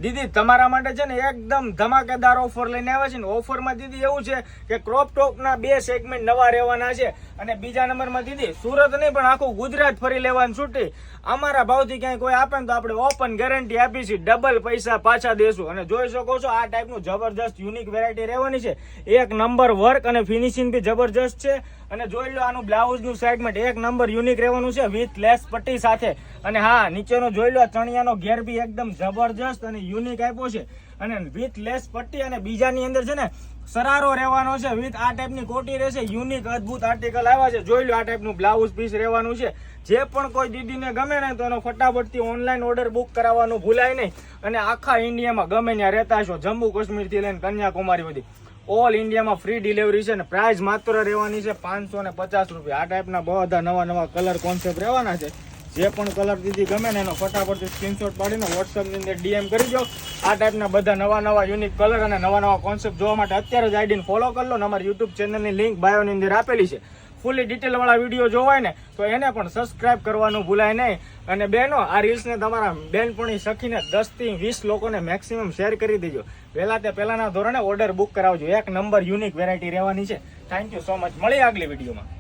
દીદી તમારા માટે છે ને એકદમ ધમાકેદાર ઓફર લઈને આવ્યા છે ને. ઓફરમાં દીદી એવું છે કે ક્રોપ ટોપના 2 સેગમેન્ટ નવા રહેવાના છે. અને બીજા નંબરમાં દીદી સુરત નહીં પણ આખું ગુજરાત ફરી લેવાની છૂટી. અમારા ભાવથી ક્યાંય કોઈ આપે ને તો આપણે ઓપન ગેરંટી આપી છે, ડબલ પૈસા પાછા દેશું. અને જોઈ શકો છો આ ટાઈપનું જબરજસ્ત યુનિક વેરાયટી રહેવાની છે. એક નંબર વર્ક અને ફિનિશિંગ બી જબરજસ્ત છે. અને જોઈ લો આનું બ્લાઉઝનું સેગમેન્ટ એક નંબર યુનિક રહેવાનું છે વિથ લેસ પટ્ટી સાથે. અને હા નીચેનો જોઈ લો ચણિયાનો ઘેર બી એકદમ જબરજસ્ત અને યુનિક આપ્યો છે અને વિથ લેસ પટ્ટી. અને બીજાની અંદર છે ને સરારો રહેવાનો છે વિથ આ ટાઈપની કોટી રહેશે. યુનિક અદ્ભુત આર્ટિકલ આવ્યા છે. જોઈ લો આ ટાઈપનું બ્લાઉઝ પીસ રહેવાનું છે. જે પણ કોઈ દીદીને ગમે ને તો એનો ફટાફટથી ઓનલાઈન ઓર્ડર બુક કરાવવાનું ભૂલાય નહીં. અને આખા ઇન્ડિયામાં ગમે ત્યાં રહેતા છો, જમ્મુ કાશ્મીરથી લઈને કન્યાકુમારી સુધી ઓલ ઇન્ડિયામાં ફ્રી ડિલિવરી છે. ને પ્રાઇસ માત્ર રહેવાની છે 550 રૂપિયા. આ ટાઈપના બધા નવા નવા કલર કોન્સેપ્ટ રહેવાના છે. જે પણ કલર દીદી ગમે ને એનો ફટાફટથી સ્ક્રીનશોટ પાડીને વોટ્સઅપની અંદર ડીએમ કરી દો. આ ટાઈપના બધા નવા નવા યુનિક કલર અને નવા નવા કોન્સેપ્ટ જોવા માટે અત્યારે જ આઈડીને ફોલો કરી લો. અમારી યુટ્યુબ ચેનલની લિંક બાયોની અંદર આપેલી છે. ફૂલી ડિટેલવાળા વિડીયો જોવાય ને તો એને પણ સબસ્ક્રાઇબ કરવાનું ભૂલાય નહીં. અને બહેનો આ રીલ્સને તમારા બેનપણી સખીને 10 થી 20 લોકોને મેક્સિમમ શેર કરી દેજો. પહેલાના ધોરણે ઓર્ડર બુક કરાવજો. એક નંબર યુનિક વેરાયટી રહેવાની છે. Thank you so much. મળીએ આગલી વિડીયોમાં.